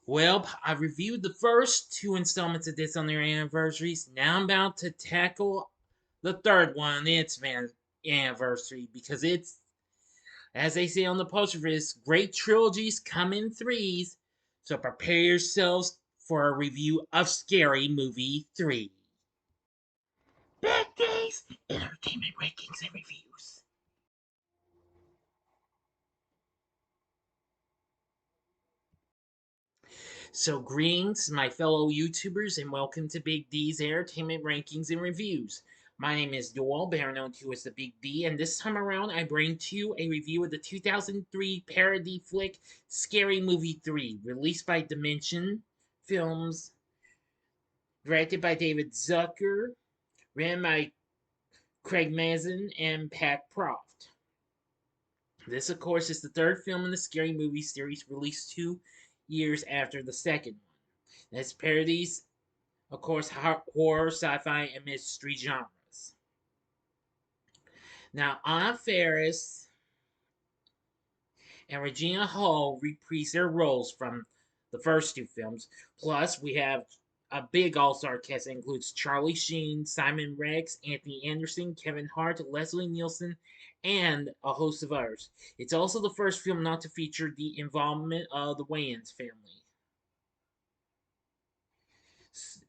Well, I reviewed the first two installments of this on their anniversaries. Now I'm about to tackle the third one on its anniversary because it's, as they say on the poster for this, great trilogies come in threes. So prepare yourselves for a review of Scary Movie 3. Bad Days, Entertainment Rankings and Reviews. So, greetings, my fellow YouTubers, and welcome to Big D's Entertainment Rankings and Reviews. My name is Doyle, better known to as the Big D, and this time around I bring to you a review of the 2003 parody flick Scary Movie 3, released by Dimension Films, directed by David Zucker, written by Craig Mazin and Pat Proft. This, of course, is the third film in the Scary Movie series, released 2 years after the second one. It parodies, of course, horror, sci-fi, and mystery genres. Now, Anna Faris and Regina Hall reprise their roles from the first two films. Plus, we have a big all-star cast that includes Charlie Sheen, Simon Rex, Anthony Anderson, Kevin Hart, Leslie Nielsen, and a host of others. It's also the first film not to feature the involvement of the Wayans family.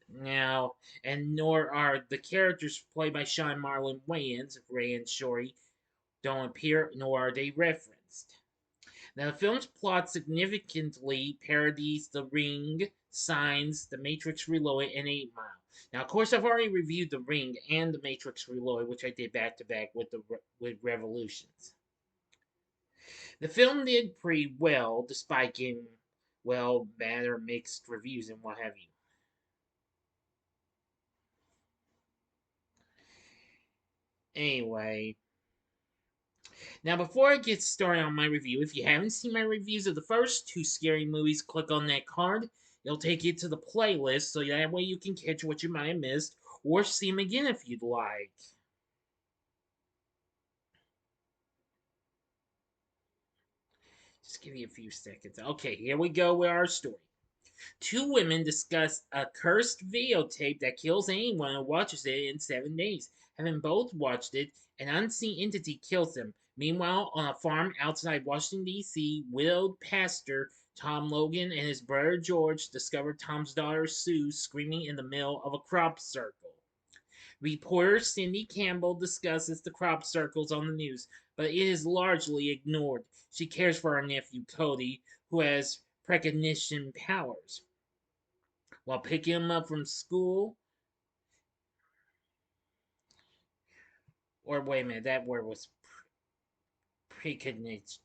Now, and nor are the characters played by Sean Marlon Wayans, Ray and Shorty, don't appear, nor are they referenced. Now, the film's plot significantly parodies The Ring, Signs, The Matrix Reloaded, and 8 Mile. Now, of course, I've already reviewed The Ring and The Matrix Reloaded, which I did back to back with Revolutions. The film did pretty well, despite getting, well, bad or mixed reviews and what have you. Anyway, now before I get started on my review, if you haven't seen my reviews of the first two scary movies, click on that card. It'll take you to the playlist so that way you can catch what you might have missed or see them again if you'd like. Just give you a few seconds. Okay, here we go with our story. Two women discuss a cursed videotape that kills anyone who watches it in 7 days. Having both watched it, an unseen entity kills them. Meanwhile, on a farm outside Washington, D.C., widowed pastor Tom Logan and his brother George discover Tom's daughter Sue screaming in the middle of a crop circle. Reporter Cindy Campbell discusses the crop circles on the news, but it is largely ignored. She cares for her nephew Cody, who has precognition powers. While picking him up from school, or wait a minute, that word was precognition.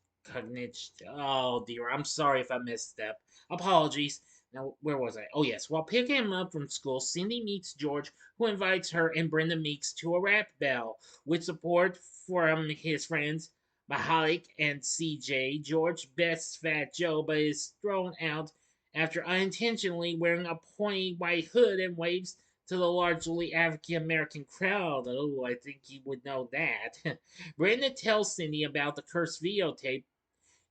Oh dear, I'm sorry if I misstep. Apologies. Now, where was I? Oh, yes. While picking him up from school, Cindy meets George, who invites her and Brenda Meeks to a rap battle. With support from his friends Mahalik and CJ, George bests Fat Joe, but is thrown out after unintentionally wearing a pointy white hood and waves to the largely African American crowd. Oh, I think he would know that. Brenda tells Cindy about the cursed videotape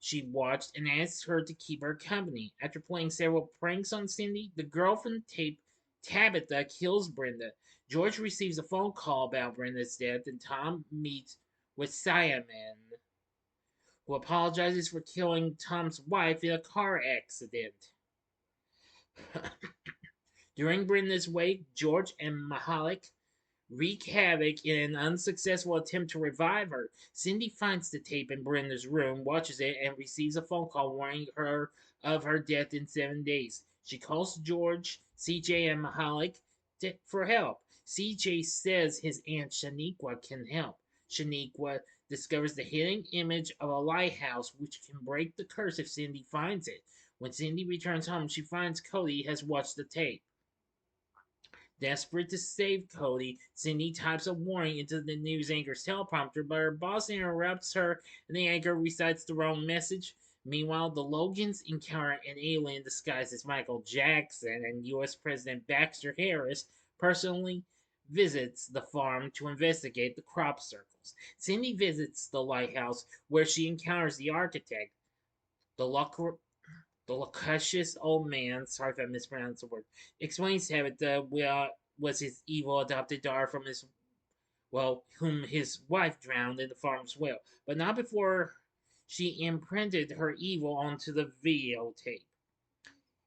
she watched and asks her to keep her company. After playing several pranks on Cindy, the girl from the tape, Tabitha, kills Brenda. George receives a phone call about Brenda's death, and Tom meets with Simon, who apologizes for killing Tom's wife in a car accident. During Brenda's wake, George and Mahalik wreak havoc in an unsuccessful attempt to revive her. Cindy finds the tape in Brenda's room, watches it, and receives a phone call warning her of her death in 7 days. She calls George, CJ, and Mahalik for help. CJ says his aunt Shaniqua can help. Shaniqua discovers the hidden image of a lighthouse which can break the curse if Cindy finds it. When Cindy returns home, she finds Cody has watched the tape. Desperate to save Cody, Cindy types a warning into the news anchor's teleprompter, but her boss interrupts her and the anchor recites the wrong message. Meanwhile, the Logans encounter an alien disguised as Michael Jackson, and U.S. President Baxter Harris personally visits the farm to investigate the crop circles. Cindy visits the lighthouse where she encounters the architect. The, The loquacious old man, sorry if I mispronounced the word, explains to Tabitha was his evil adopted daughter from his, well, whom his wife drowned in the farm's well, but not before she imprinted her evil onto the videotape.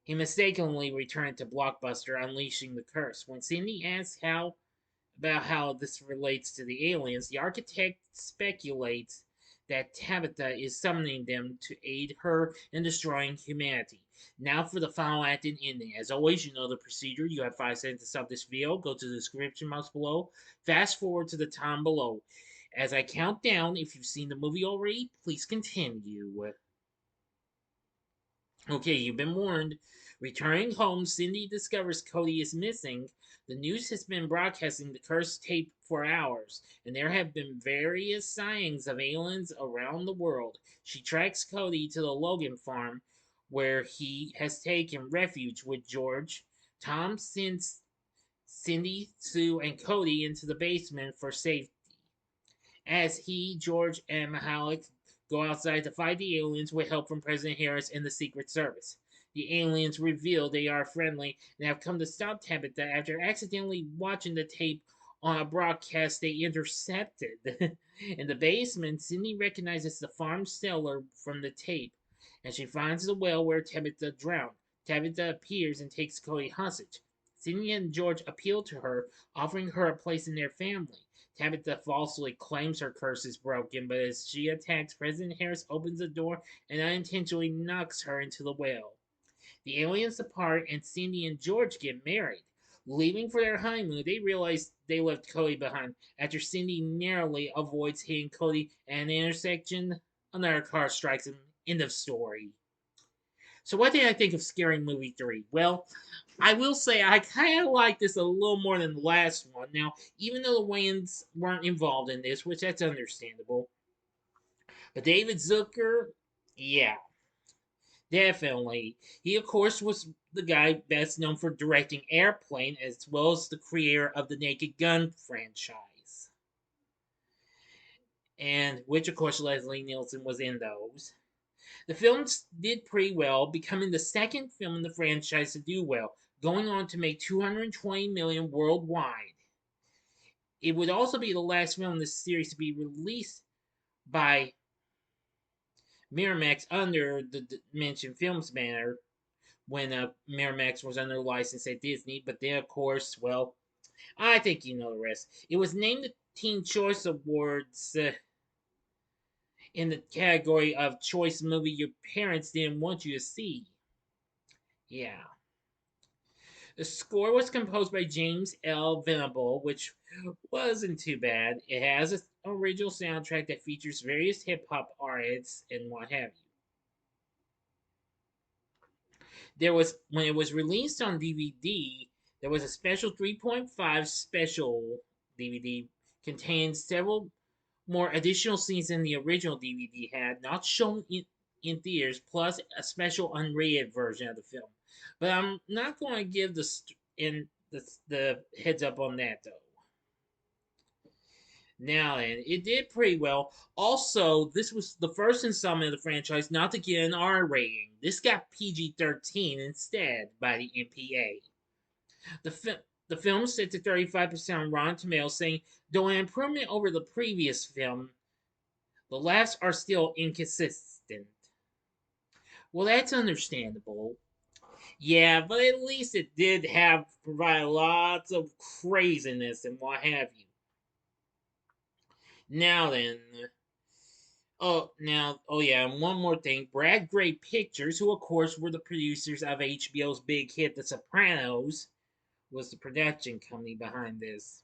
He mistakenly returned to Blockbuster, unleashing the curse. When Cindy asks about how this relates to the aliens, the architect speculates that Tabitha is summoning them to aid her in destroying humanity. Now for the final act and ending. As always, you know the procedure. You have 5 seconds to stop this video. Go to the description box below. Fast forward to the time below. As I count down, if you've seen the movie already, please continue. Okay, you've been warned. Returning home, Cindy discovers Cody is missing. The news has been broadcasting the cursed tape for hours, and there have been various sightings of aliens around the world. She tracks Cody to the Logan farm, where he has taken refuge with George. Tom sends Cindy, Sue, and Cody into the basement for safety. As he, George, and Mahalik go outside to fight the aliens with help from President Harris and the Secret Service. The aliens reveal they are friendly and have come to stop Tabitha after accidentally watching the tape on a broadcast they intercepted. In the basement, Cindy recognizes the farm cellar from the tape, and she finds the well where Tabitha drowned. Tabitha appears and takes Cody hostage. Cindy and George appeal to her, offering her a place in their family. Tabitha falsely claims her curse is broken, but as she attacks, President Harris opens the door and unintentionally knocks her into the well. The aliens depart, and Cindy and George get married. Leaving for their honeymoon, they realize they left Cody behind. After Cindy narrowly avoids hitting Cody at an intersection, another car strikes him. End of story. So, what did I think of Scary Movie 3? Well, I will say I kind of like this a little more than the last one. Now, even though the Wayans weren't involved in this, which that's understandable, but David Zucker, yeah, definitely. He, of course, was the guy best known for directing Airplane as well as the creator of the Naked Gun franchise. And which, of course, Leslie Nielsen was in those. The films did pretty well, becoming the second film in the franchise to do well, going on to make 220 million worldwide. It would also be the last film in the series to be released by Miramax under the Dimension Films banner when Miramax was under license at Disney. But then, of course, well, I think you know the rest. It was named the Teen Choice Awards in the category of Choice Movie Your Parents Didn't Want You to See. Yeah. The score was composed by James L. Venable, which wasn't too bad. It has an original soundtrack that features various hip hop artists and what have you. There was when it was released on DVD, there was a special 3.5 special DVD contained several more additional scenes than the original DVD had, not shown in theaters, plus a special unrated version of the film. But I'm not going to give the heads up on that though. Now then, it did pretty well. Also, this was the first installment of the franchise not to get an R rating. This got PG-13 instead by the MPA. The film set to 35% on Rotten Tomatoes, saying, though an improvement over the previous film, the laughs are still inconsistent. Well, that's understandable. Yeah, but at least it did have provide lots of craziness and what have you. Now then, oh yeah, and one more thing. Brad Gray Pictures, who of course were the producers of HBO's big hit The Sopranos, was the production company behind this.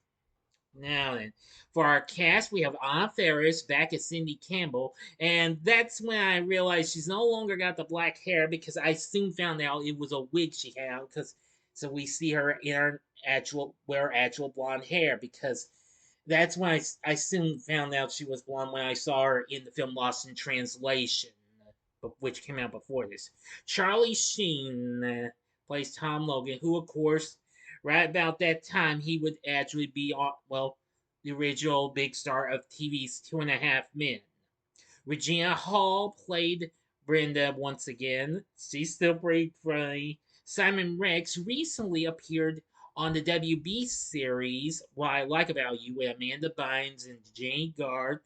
Now then, for our cast, we have Anna Faris back as Cindy Campbell, and that's when I realized she's no longer got the black hair because I soon found out it was a wig she had. Because so we see her in her actual blonde hair because that's when I soon found out she was blonde when I saw her in the film Lost in Translation, which came out before this. Charlie Sheen plays Tom Logan, who of course right about that time, he would actually be on, well, the original big star of TV's Two and a Half Men. Regina Hall played Brenda once again. She's still pretty funny. Simon Rex recently appeared on the WB series What I Like About You with Amanda Bynes and Jane Garth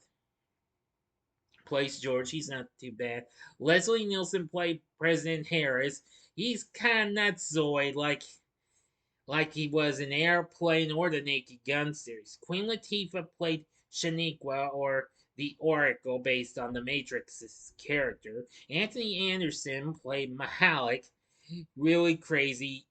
plays George. He's not too bad. Leslie Nielsen played President Harris. He's kind of nutsoid, like he was in Airplane or the Naked Gun series. Queen Latifah played Shaniqua, or the Oracle, based on the Matrix's character. Anthony Anderson played Mahalik, really crazy.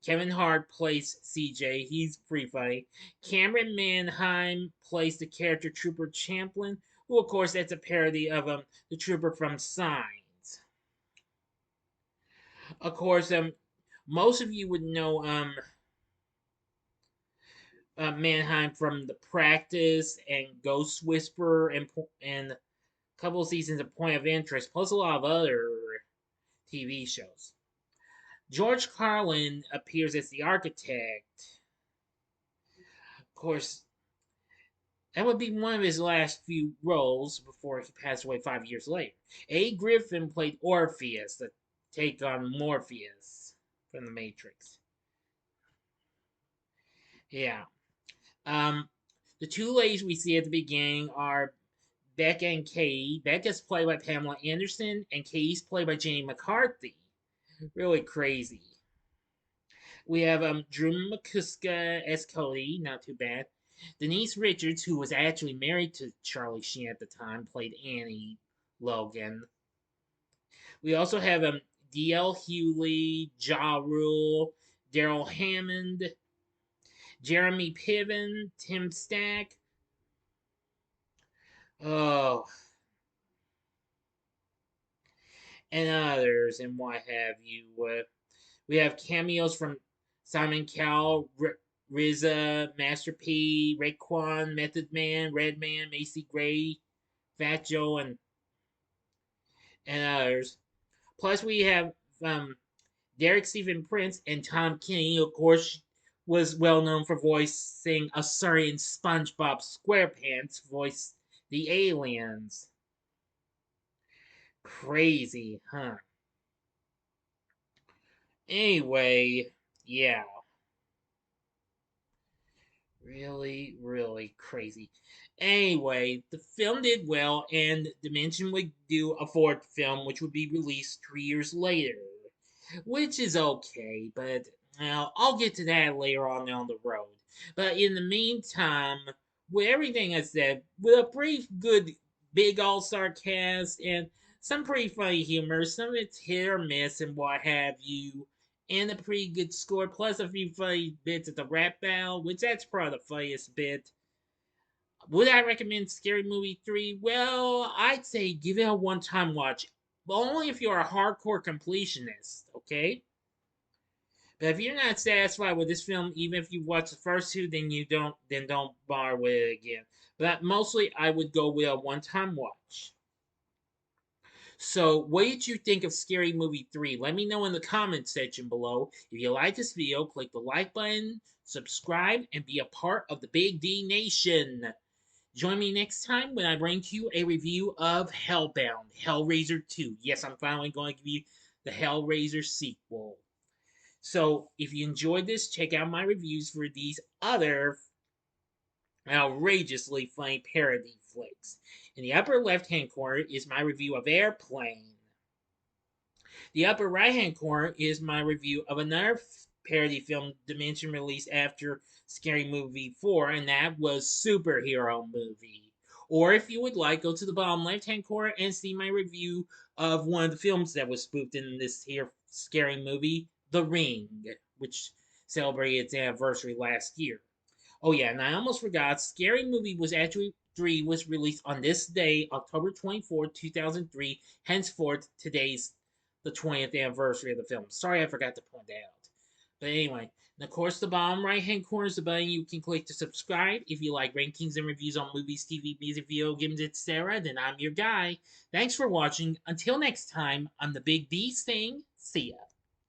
Kevin Hart plays CJ. He's pretty funny. Cameron Manheim plays the character Trooper Champlin, who, of course, that's a parody of the Trooper from Signs. Of course, most of you would know Manheim from The Practice and Ghost Whisperer and a couple of seasons of Point of Interest, plus a lot of other TV shows. George Carlin appears as the architect. Of course, that would be one of his last few roles before he passed away 5 years later. A. Griffin played Orpheus, the take on Morpheus from The Matrix. Yeah. Um, the two ladies we see at the beginning are Becca and Katie. Becca's played by Pamela Anderson, and Katie's played by Jenny McCarthy. Really crazy. We have Drew McCusker as Cody, not too bad. Denise Richards, who was actually married to Charlie Sheen at the time, played Annie Logan. We also have D.L. Hewley, Ja Rule, Daryl Hammond, Jeremy Piven, Tim Stack. Oh, and others, and what have you. We have cameos from Simon Cowell, RZA, Master P, Raekwon, Method Man, Redman, Macy Gray, Fat Joe, and others. Plus, we have Derek Stephen Prince and Tom Kenny, of course, was well known for voicing a certain SpongeBob SquarePants, voiced the aliens. Crazy, huh? Anyway, yeah. Really, really crazy. Anyway, the film did well, and Dimension would do a fourth film, which would be released 3 years later, which is okay, but I'll get to that later on the road. But in the meantime, with everything I said, with a pretty good big all-star cast and some pretty funny humor, some of it's hit or miss and what have you, and a pretty good score, plus a few funny bits at the rap battle, which that's probably the funniest bit. Would I recommend Scary Movie 3? Well, I'd say give it a one-time watch, but only if you're a hardcore completionist, okay? But if you're not satisfied with this film, even if you watch the first two, then don't bother with it again. But mostly, I would go with a one-time watch. So, what did you think of Scary Movie 3? Let me know in the comment section below. If you like this video, click the like button, subscribe, and be a part of the Big D Nation. Join me next time when I bring to you a review of Hellbound, Hellraiser 2. Yes, I'm finally going to give you the Hellraiser sequel. So, if you enjoyed this, check out my reviews for these other outrageously funny parody flicks. In the upper left-hand corner is my review of Airplane. The upper right-hand corner is my review of another parody film Dimension released after Scary Movie 4, and that was Superhero Movie. Or if you would like, go to the bottom left-hand corner and see my review of one of the films that was spoofed in this here Scary Movie, The Ring, which celebrated its anniversary last year. Oh yeah, and I almost forgot, Scary Movie was actually 3 was released on this day, October 24th, 2003. Henceforth, today's the 20th anniversary of the film. Sorry I forgot to point that out. But anyway, and of course, the bottom right hand corner is the button you can click to subscribe. If you like rankings and reviews on movies, TV, music, video games, etc., then I'm your guy. Thanks for watching. Until next time, I'm the Big B saying, see ya.